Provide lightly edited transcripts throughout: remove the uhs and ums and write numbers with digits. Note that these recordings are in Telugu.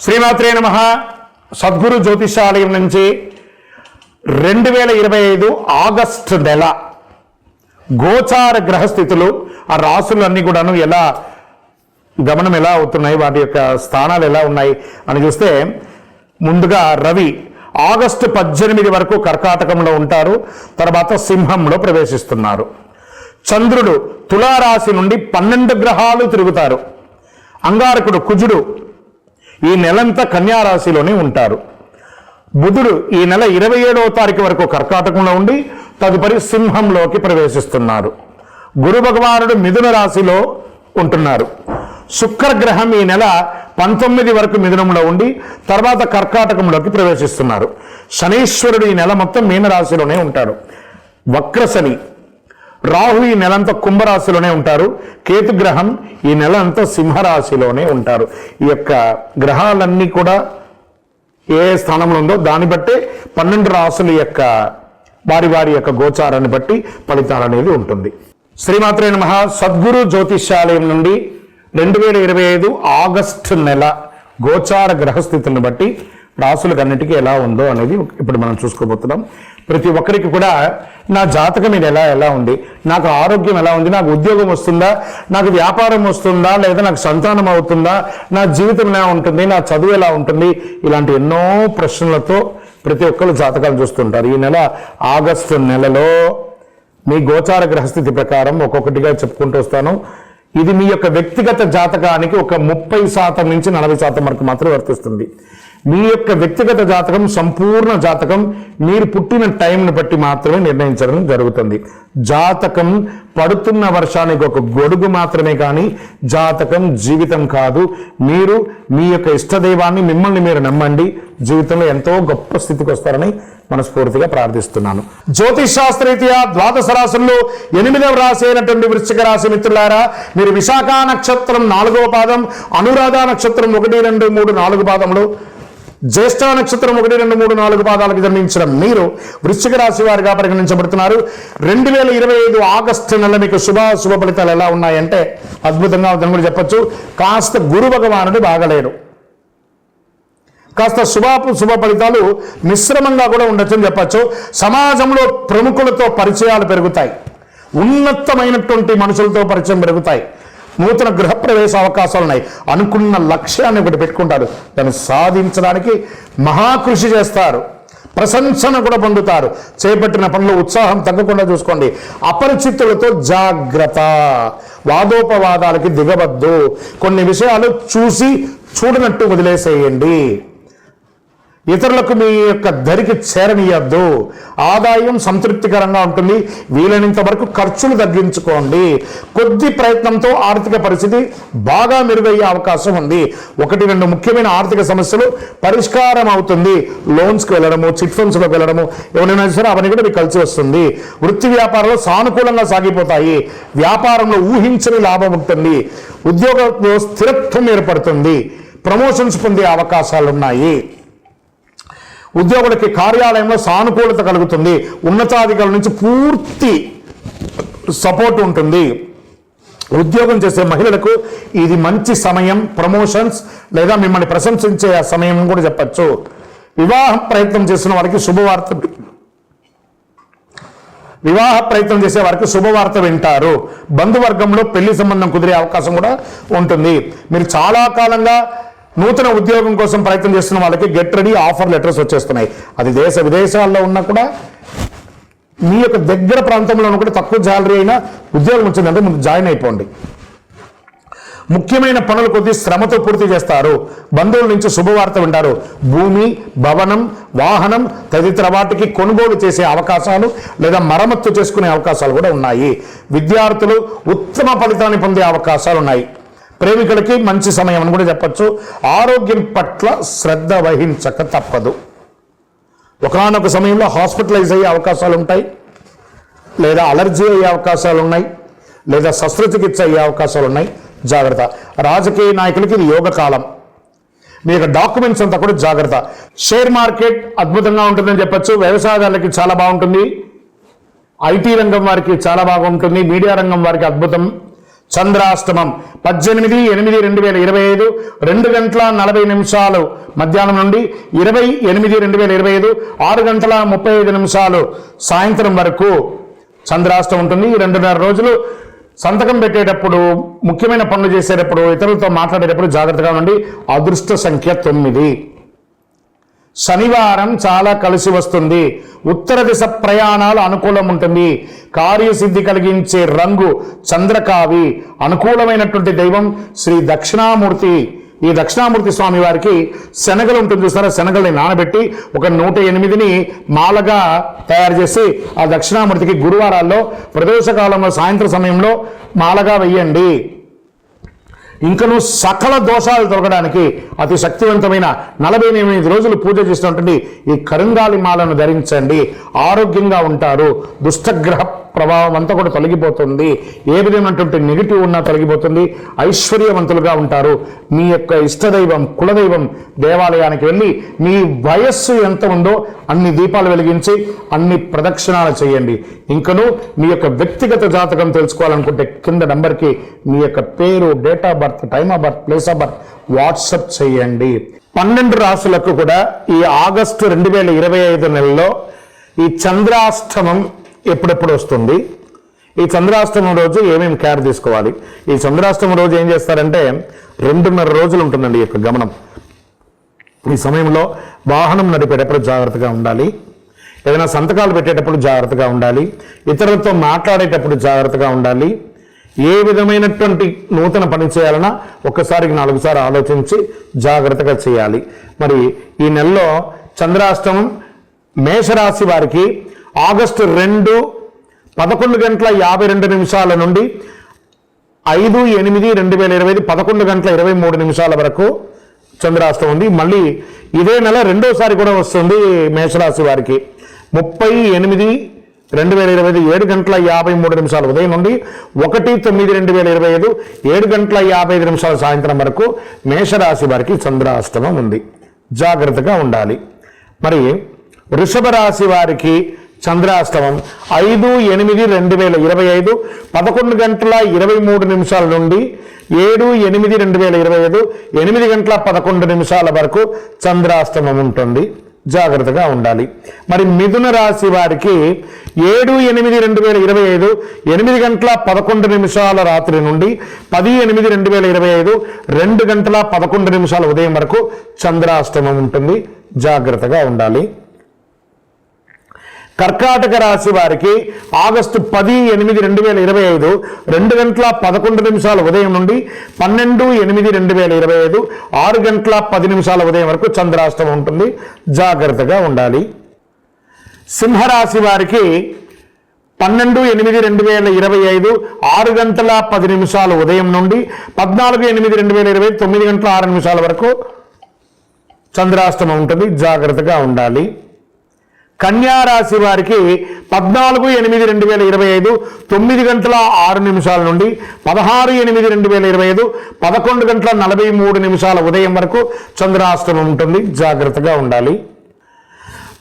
శ్రీమాత్రే నమః. సద్గురు జ్యోతిషాలయం నుంచి 2025 ఆగస్టు నెల గోచార గ్రహస్థితులు, ఆ రాసులన్నీ కూడాను ఎలా గమనం ఎలా అవుతున్నాయి, వాటి యొక్క స్థానాలు ఎలా ఉన్నాయి అని చూస్తే, ముందుగా రవి ఆగస్టు 18 వరకు కర్కాటకంలో ఉంటారు, తర్వాత సింహంలో ప్రవేశిస్తున్నారు. చంద్రుడు తులారాశి నుండి 12 గ్రహాలు తిరుగుతారు. అంగారకుడు కుజుడు ఈ నెలంతా కన్యారాశిలోనే ఉంటారు. బుధుడు ఈ నెల 27వ తారీఖు వరకు కర్కాటకంలో ఉండి తదుపరి సింహంలోకి ప్రవేశిస్తున్నారు. గురు భగవానుడు మిథున రాశిలో ఉంటున్నారు. శుక్రగ్రహం ఈ నెల 19 వరకు మిథునంలో ఉండి తర్వాత కర్కాటకంలోకి ప్రవేశిస్తున్నారు. శనీశ్వరుడు ఈ నెల మొత్తం మీనరాశిలోనే ఉంటాడు. వక్రశని రాహు ఈ నెలంతా కుంభరాశిలోనే ఉంటారు. కేతుగ్రహం ఈ నెల అంతా సింహరాశిలోనే ఉంటారు. ఈ యొక్క గ్రహాలన్నీ కూడా ఏ స్థానంలో ఉందో దాన్ని బట్టే 12 రాశుల యొక్క వారి యొక్క గోచారాన్ని బట్టి ఫలితాలు అనేది ఉంటుంది. శ్రీమాత్రే నమః. సద్గురు జ్యోతిషాలయం నుండి 2025 ఆగస్టు నెల గోచార గ్రహస్థితులను బట్టి రాసులకు అన్నిటికీ ఎలా ఉందో అనేది ఇప్పుడు మనం చూసుకోబోతున్నాం. ప్రతి ఒక్కరికి కూడా నా జాతకం ఇది ఎలా ఉంది, నాకు ఆరోగ్యం ఎలా ఉంది, నాకు ఉద్యోగం వస్తుందా, నాకు వ్యాపారం వస్తుందా, లేదా నాకు సంతానం అవుతుందా, నా జీవితం ఎలా ఉంటుంది, నా చదువు ఎలా ఉంటుంది, ఇలాంటి ఎన్నో ప్రశ్నలతో ప్రతి ఒక్కరు జాతకాలు చూస్తుంటారు. ఈ నెల ఆగస్టు నెలలో మీ గోచార గ్రహస్థితి ప్రకారం ఒక్కొక్కటిగా చెప్పుకుంటూ వస్తాను. ఇది మీ యొక్క వ్యక్తిగత జాతకానికి ఒక 30% నుంచి 40% వరకు మాత్రమే వర్తిస్తుంది. మీ యొక్క వ్యక్తిగత జాతకం, సంపూర్ణ జాతకం మీరు పుట్టిన టైంని బట్టి మాత్రమే నిర్ణయించడం జరుగుతుంది. జాతకం పడుతున్న వర్షానికి ఒక గొడుగు మాత్రమే, కానీ జాతకం జీవితం కాదు. మీరు మీ యొక్క ఇష్టదైవాన్ని, మిమ్మల్ని మీరు నమ్మండి, జీవితంలో ఎంతో గొప్ప స్థితికి వస్తారని మనస్ఫూర్తిగా ప్రార్థిస్తున్నాను. జ్యోతిష్ శాస్త్రరీత్యా ద్వాదశ రాశుల్లో 8వ రాశి అయినటువంటి వృశ్చిక రాశి మిత్రులారా, మీరు విశాఖ నక్షత్రం 4వ పాదం, అనురాధ నక్షత్రం 1, 2, 3, 4 పాదములు, జ్యేష్ఠ నక్షత్రం 1, 2, 3, 4 పాదాలకు జన్మించిన మీరు వృశ్చిక రాశి వారిగా పరిగణించబడుతున్నారు. 2025 ఆగస్టు నెల మీకు శుభ ఫలితాలు ఎలా ఉన్నాయంటే అద్భుతంగా ఉందని కూడా చెప్పచ్చు. కాస్త గురు భగవానుడు బాగలేడు, కాస్త శుభ ఫలితాలు మిశ్రమంగా కూడా ఉండొచ్చని చెప్పచ్చు. సమాజంలో ప్రముఖులతో పరిచయాలు పెరుగుతాయి, ఉన్నతమైనటువంటి మనుషులతో పరిచయం పెరుగుతాయి. నూతన గృహప్రవేశ అవకాశాలు ఉన్నాయి. అనుకున్న లక్ష్యాన్ని ఒకటి పెట్టుకుంటారు, దాన్ని సాధించడానికి మహాకృషి చేస్తారు, ప్రశంసన కూడా పొందుతారు. చేపట్టిన పనులు ఉత్సాహం తగ్గకుండా చూసుకోండి. అపరిచితులతో జాగ్రత్త, వాదోపవాదాలకి దిగవద్దు. కొన్ని విషయాలు చూసి చూడనట్టు వదిలేసేయండి. ఇతరులకు మీ యొక్క ధరికి చేరనీయద్దు. ఆదాయం సంతృప్తికరంగా ఉంటుంది. వీలైనంత వరకు ఖర్చులు తగ్గించుకోండి. కొద్ది ప్రయత్నంతో ఆర్థిక పరిస్థితి బాగా మెరుగయ్యే అవకాశం ఉంది. 1, 2 ముఖ్యమైన ఆర్థిక సమస్యలు పరిష్కారం అవుతుంది. లోన్స్కి వెళ్ళడము, చిట్ ఫండ్స్లోకి వెళ్ళడము, ఎవరైనా సరే అవన్నీ కూడా మీకు కలిసి వస్తుంది. వృత్తి వ్యాపారాలు సానుకూలంగా సాగిపోతాయి. వ్యాపారంలో ఊహించని లాభం ఉంటుంది. ఉద్యోగంలో స్థిరత్వం ఏర్పడుతుంది. ప్రమోషన్స్ పొందే అవకాశాలు ఉన్నాయి. ఉద్యోగులకి కార్యాలయంలో సానుకూలత కలుగుతుంది. ఉన్నతాధికారుల నుంచి పూర్తి సపోర్ట్ ఉంటుంది. ఉద్యోగం చేసే మహిళలకు ఇది మంచి సమయం, ప్రమోషన్స్ లేదా మిమ్మల్ని ప్రశంసించే సమయం కూడా చెప్పచ్చు. వివాహ ప్రయత్నం చేసే వారికి శుభవార్త వింటారు. బంధువర్గంలో పెళ్లి సంబంధం కుదిరే అవకాశం కూడా ఉంటుంది. మీరు చాలా కాలంగా నూతన ఉద్యోగం కోసం ప్రయత్నం చేస్తున్న వాళ్ళకి గెట్ రెడీ ఆఫర్ లెటర్స్ వచ్చేస్తున్నాయి. అది దేశ విదేశాల్లో ఉన్నా కూడా, మీ యొక్క దగ్గర ప్రాంతంలో కూడా తక్కువ శాలరీ అయినా ఉద్యోగం వచ్చిందంటే ముందు జాయిన్ అయిపోండి. ముఖ్యమైన పనులు కొద్ది శ్రమతో పూర్తి చేస్తారు. బంధువుల నుంచి శుభవార్త వింటారు. భూమి, భవనం, వాహనం తదితర వాటికి కొనుగోలు చేసే అవకాశాలు లేదా మరమ్మత్తు చేసుకునే అవకాశాలు కూడా ఉన్నాయి. విద్యార్థులు ఉత్తమ ఫలితాన్ని పొందే అవకాశాలు ఉన్నాయి. ప్రేమికులకి మంచి సమయం అని కూడా చెప్పచ్చు. ఆరోగ్యం పట్ల శ్రద్ధ వహించక తప్పదు. ఒకనొక సమయంలో హాస్పిటలైజ్ అయ్యే అవకాశాలు ఉంటాయి, లేదా అలర్జీ అయ్యే అవకాశాలు ఉన్నాయి, లేదా శస్త్రచికిత్స అయ్యే అవకాశాలు ఉన్నాయి. జాగ్రత్త. రాజకీయ నాయకులకి ఇది యోగ కాలం. మీ యొక్క డాక్యుమెంట్స్ అంతా కూడా జాగ్రత్త. షేర్ మార్కెట్ అద్భుతంగా ఉంటుందని చెప్పచ్చు. వ్యవసాయదారులకి చాలా బాగుంటుంది. ఐటీ రంగం వారికి చాలా బాగుంటుంది. మీడియా రంగం వారికి అద్భుతం. చంద్రాష్టమం 18/8/2025 2:40 మధ్యాహ్నం నుండి 20/8/2025 6:35 సాయంత్రం వరకు చంద్రాష్టమం ఉంటుంది. ఈ 2.5 రోజులు సంతకం పెట్టేటప్పుడు, ముఖ్యమైన పనులు చేసేటప్పుడు, ఇతరులతో మాట్లాడేటప్పుడు జాగ్రత్తగా ఉండండి. అదృష్ట సంఖ్య 9. శనివారం చాలా కలిసి వస్తుంది. ఉత్తర దిశ ప్రయాణాలు అనుకూలం ఉంటుంది. కార్యసిద్ధి కలిగించే రంగు చంద్రకావి. అనుకూలమైనటువంటి దైవం శ్రీ దక్షిణామూర్తి. ఈ దక్షిణామూర్తి స్వామి వారికి శనగలు ఉంటుంది చూస్తారా, శనగల్ని నానబెట్టి ఒక 108ని మాలగా తయారు చేసి ఆ దక్షిణామూర్తికి గురువారాల్లో ప్రదోషకాలంలో సాయంత్రం సమయంలో మాలగా వెయ్యండి. ఇంకను సకల దోషాలు తొలగడానికి అతి శక్తివంతమైన 48 రోజులు పూజ చేసినటువంటి ఈ కరుంగాలి మాలను ధరించండి. ఆరోగ్యంగా ఉంటారు. దుష్టగ్రహ ప్రభావం అంతా కూడా తొలగిపోతుంది. ఏ విధమైనటువంటి నెగిటివ్ ఉన్నా తొలగిపోతుంది. ఐశ్వర్యవంతులుగా ఉంటారు. మీ యొక్క ఇష్టదైవం, కులదైవం దేవాలయానికి వెళ్ళి మీ వయస్సు ఎంత ఉందో అన్ని దీపాలు వెలిగించి అన్ని ప్రదక్షిణాలు చేయండి. ఇంకను మీ యొక్క వ్యక్తిగత జాతకం తెలుసుకోవాలనుకుంటే కింద నంబర్కి మీ యొక్క పేరు, date of birth, time of birth, place of birth WhatsApp చేయండి. 12 రాశులకు కూడా ఈ ఆగస్టు 2025 నెలలో ఈ చంద్రాష్టమం ఎప్పుడెప్పుడు వస్తుంది, ఈ చంద్రాష్టమం రోజు ఏమేమి కేర్ తీసుకోవాలి. ఈ చంద్రాష్టమం రోజు ఏం చేస్తారంటే 2.5 రోజులు ఉంటుందండి ఈ యొక్క గమనం. ఈ సమయంలో వాహనం నడిపేటప్పుడు జాగ్రత్తగా ఉండాలి. ఏదైనా సంతకాలు పెట్టేటప్పుడు జాగ్రత్తగా ఉండాలి. ఇతరులతో మాట్లాడేటప్పుడు జాగ్రత్తగా ఉండాలి. ఏ విధమైనటువంటి నూతన పని చేయాలన్నా ఒక్కసారికి 4 సార్లు ఆలోచించి జాగ్రత్తగా చేయాలి. మరి ఈ నెలలో చంద్రాష్టమం మేషరాశి వారికి ఆగస్టు 2 11:52 నుండి 5/8/2025 11:23 వరకు చంద్రాష్టమం ఉంది. మళ్ళీ ఇదే నెల రెండోసారి కూడా వస్తుంది మేషరాశి వారికి 30/8/2025 7:53 ఉదయం నుండి 1/9/2025 7:55 సాయంత్రం వరకు మేషరాశి వారికి చంద్రాష్టమం ఉంది. జాగ్రత్తగా ఉండాలి. మరి వృషభ రాశి వారికి చంద్రాష్టమం 5/8/2025 11:23 నుండి 7/8/2025 8:11 వరకు చంద్రాష్టమం ఉంటుంది. జాగ్రత్తగా ఉండాలి. మరి మిథున రాశి వారికి 7/8/2025 8:11 రాత్రి నుండి 10/8/2025 2:11 ఉదయం వరకు చంద్రాష్టమం ఉంటుంది. జాగ్రత్తగా ఉండాలి. కర్కాటక రాశి వారికి ఆగస్టు 10/8/2025 2:11 ఉదయం నుండి 12/8/2025 6:10 ఉదయం వరకు చంద్రాష్టమం ఉంటుంది. జాగ్రత్తగా ఉండాలి. సింహరాశి వారికి 12/8/2025 6:10 ఉదయం నుండి 14/8/2025 9:06 వరకు చంద్రాష్టమం ఉంటుంది. జాగ్రత్తగా ఉండాలి. కన్యా రాశి వారికి 14/8/2025 9:06 నుండి 16/8/2025 11:43 ఉదయం వరకు చంద్రాష్టమం ఉంటుంది. జాగ్రత్తగా ఉండాలి.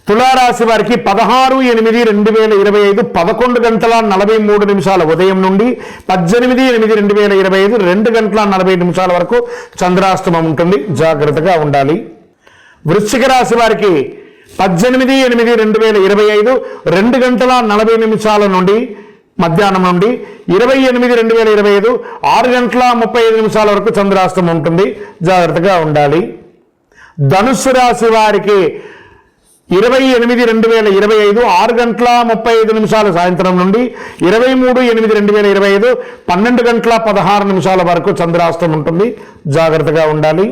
తులారాశి వారికి 16/8/2025 11:43 ఉదయం నుండి 18/8/2025 2:40 వరకు చంద్రాష్టమం ఉంటుంది. జాగ్రత్తగా ఉండాలి. వృశ్చిక రాశి వారికి 18/8/2025 2:40 నుండి మధ్యాహ్నం నుండి 20/8/2025 6:35 వరకు చంద్రాష్టమం ఉంటుంది. జాగ్రత్తగా ఉండాలి. ధనుస్సు రాశి వారికి 20/8/2025 6:35 సాయంత్రం నుండి 23/8/2025 12:16 వరకు చంద్రాష్టమం ఉంటుంది. జాగ్రత్తగా ఉండాలి.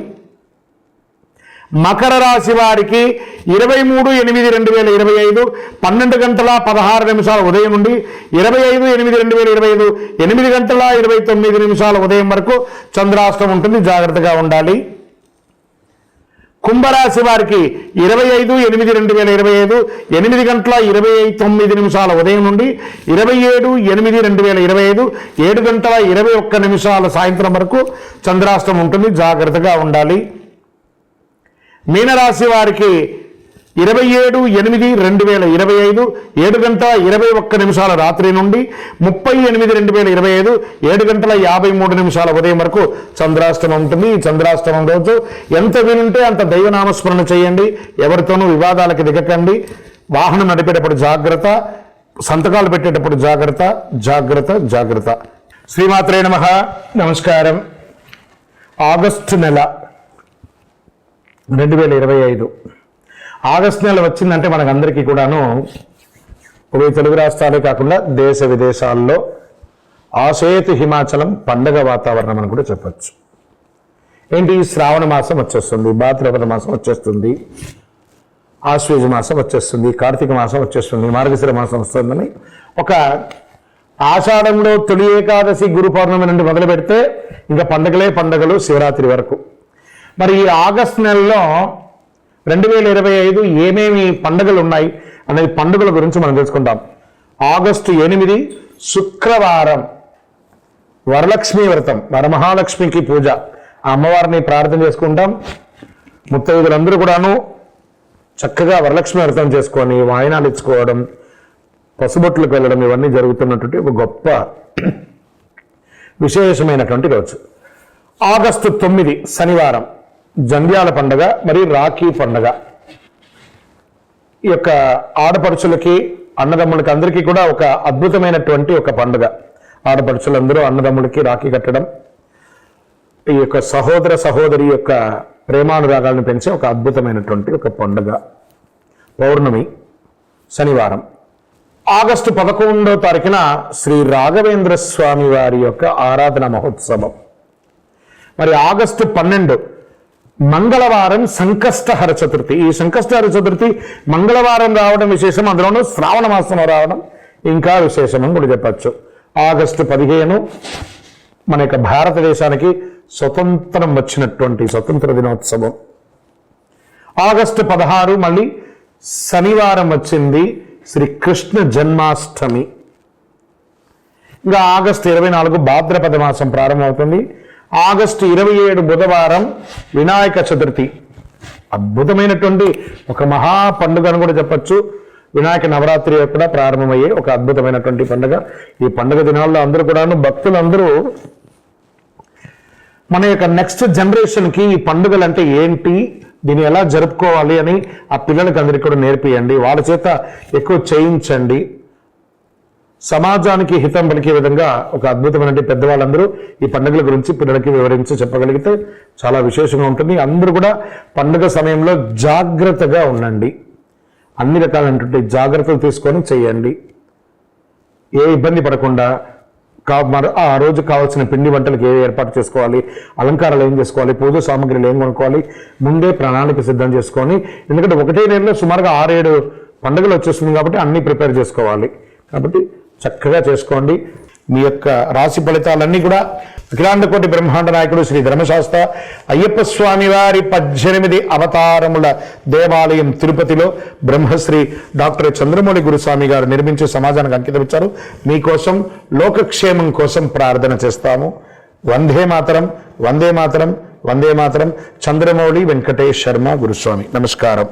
మకర రాశి వారికి 23/8/2025 12:16 ఉదయం నుండి 25/8/2025 8:29 ఉదయం వరకు చంద్రాష్టమం ఉంటుంది. జాగ్రత్తగా ఉండాలి. కుంభరాశి వారికి 25/8/2025 8:29 ఉదయం నుండి 27/8/2025 7:21 సాయంత్రం వరకు చంద్రాష్టమం ఉంటుంది. జాగ్రత్తగా ఉండాలి. మీనరాశి వారికి 27/8/2025 7:21 రాత్రి నుండి 30/8/2025 7:53 ఉదయం వరకు చంద్రాష్టమం ఉంటుంది. ఈ చంద్రాష్టమం రోజు ఎంత వీలుంటే అంత దైవనామస్మరణ చేయండి. ఎవరితోనూ వివాదాలకు దిగకండి. వాహనం నడిపేటప్పుడు జాగ్రత్త, సంతకాలు పెట్టేటప్పుడు జాగ్రత్త జాగ్రత్త జాగ్రత్త. శ్రీమాత్రే నమః. నమస్కారం. ఆగస్టు నెల 2025 ఆగస్టు నెల వచ్చిందంటే మనకందరికీ కూడాను ఉభయ తెలుగు రాష్ట్రాలే కాకుండా దేశ విదేశాల్లో ఆసేతు హిమాచలం పండగ వాతావరణం అని కూడా చెప్పచ్చు. ఏంటి, శ్రావణ మాసం వచ్చేస్తుంది, భాద్రపద మాసం వచ్చేస్తుంది, ఆశ్వేజ మాసం వచ్చేస్తుంది, కార్తీక మాసం వచ్చేస్తుంది, మార్గశిర మాసం వస్తుందని ఒక ఆషాఢంలో తొలి ఏకాదశి గురు పౌర్ణమి నుండి మొదలు పెడితే ఇంకా పండగలే పండగలు శివరాత్రి వరకు. మరి ఈ ఆగస్టు నెలలో 2025 ఏమేమి పండుగలు ఉన్నాయి అనేది పండుగల గురించి మనం తెలుసుకుంటాం. ఆగస్టు 8 శుక్రవారం వరలక్ష్మీ వ్రతం, వరమహాలక్ష్మికి పూజ. ఆ అమ్మవారిని ప్రార్థన చేసుకుంటాం. ముత్తైదులందరూ కూడాను చక్కగా వరలక్ష్మి వ్రతం చేసుకొని వాయినాలు ఇచ్చుకోవడం, పసుబొట్లకు వెళ్ళడం, ఇవన్నీ జరుగుతున్నటువంటి ఒక గొప్ప విశేషమైనటువంటి రోజు. ఆగస్టు 9 శనివారం జంధ్యాల పండుగ మరియు రాఖీ పండుగ. ఈ యొక్క ఆడపడుచులకి అన్నదమ్ములకి అందరికీ కూడా ఒక అద్భుతమైనటువంటి ఒక పండుగ. ఆడపడుచులందరూ అన్నదమ్ములకి రాఖీ కట్టడం, ఈ యొక్క సహోదర సహోదరి యొక్క ప్రేమానురాగాలను పెంచే ఒక అద్భుతమైనటువంటి ఒక పండుగ. పౌర్ణమి శనివారం. ఆగస్టు 11వ తారీఖున శ్రీ రాఘవేంద్ర స్వామి వారి యొక్క ఆరాధన మహోత్సవం. మరి ఆగస్టు 12 మంగళవారం సంకష్టహర చతుర్థి. ఈ సంకష్టహర చతుర్థి మంగళవారం రావడం విశేషం, అందులోనూ శ్రావణ మాసంలో రావడం ఇంకా విశేషం అని కూడా చెప్పచ్చు. ఆగస్టు 15 మన యొక్క భారతదేశానికి స్వతంత్రం వచ్చినటువంటి స్వతంత్ర దినోత్సవం. ఆగస్టు 16 మళ్ళీ శనివారం వచ్చింది, శ్రీ కృష్ణ జన్మాష్టమి. ఇంకా ఆగస్టు 24 భాద్రపద మాసం ప్రారంభమవుతుంది. ఆగస్టు 27 బుధవారం వినాయక చతుర్థి. అద్భుతమైనటువంటి ఒక మహా పండుగ అని కూడా చెప్పచ్చు. వినాయక నవరాత్రి కూడా ప్రారంభమయ్యే ఒక అద్భుతమైనటువంటి పండుగ. ఈ పండుగ దినాల్లో అందరూ కూడాను భక్తులందరూ మన యొక్క నెక్స్ట్ జనరేషన్కి ఈ పండుగలు అంటే ఏంటి, దీన్ని ఎలా జరుపుకోవాలి అని ఆ పిల్లలకి అందరికీ కూడా నేర్పియండి. వాళ్ళ చేత ఎక్కువ చేయించండి. సమాజానికి హితం పలికే విధంగా ఒక అద్భుతమైన పెద్దవాళ్ళందరూ ఈ పండుగల గురించి పిల్లలకి వివరించి చెప్పగలిగితే చాలా విశేషంగా ఉంటుంది. అందరూ కూడా పండుగ సమయంలో జాగ్రత్తగా ఉండండి. అన్ని రకాలైనటువంటి జాగ్రత్తలు తీసుకొని చేయండి. ఏ ఇబ్బంది పడకుండా ఆ రోజు కావాల్సిన పిండి వంటలకు ఏ ఏర్పాటు చేసుకోవాలి, అలంకారాలు ఏం చేసుకోవాలి, పూజ సామాగ్రిలు ఏం కొనుక్కోవాలి, ముందే ప్రణాళిక సిద్ధం చేసుకొని, ఎందుకంటే ఒకటే నెలలో సుమారుగా 6-7 పండుగలు వచ్చేస్తుంది కాబట్టి అన్నీ ప్రిపేర్ చేసుకోవాలి. కాబట్టి చక్కగా చేసుకోండి. మీ యొక్క రాశి ఫలితాలన్నీ కూడా అఖిలాండకోటి బ్రహ్మాండ నాయకుడు శ్రీ ధర్మశాస్త్ర అయ్యప్ప స్వామి వారి 18 అవతారముల దేవాలయం తిరుపతిలో బ్రహ్మశ్రీ డాక్టర్ చంద్రమౌళి గురుస్వామి గారు నిర్మించి సమాజానికి అంకితం ఇచ్చారు. మీకోసం లోకక్షేమం కోసం ప్రార్థన చేస్తాము. వందే మాతరం, వందే మాతరం, వందే మాతరం. చంద్రమౌళి వెంకటేష్ శర్మ గురుస్వామి. నమస్కారం.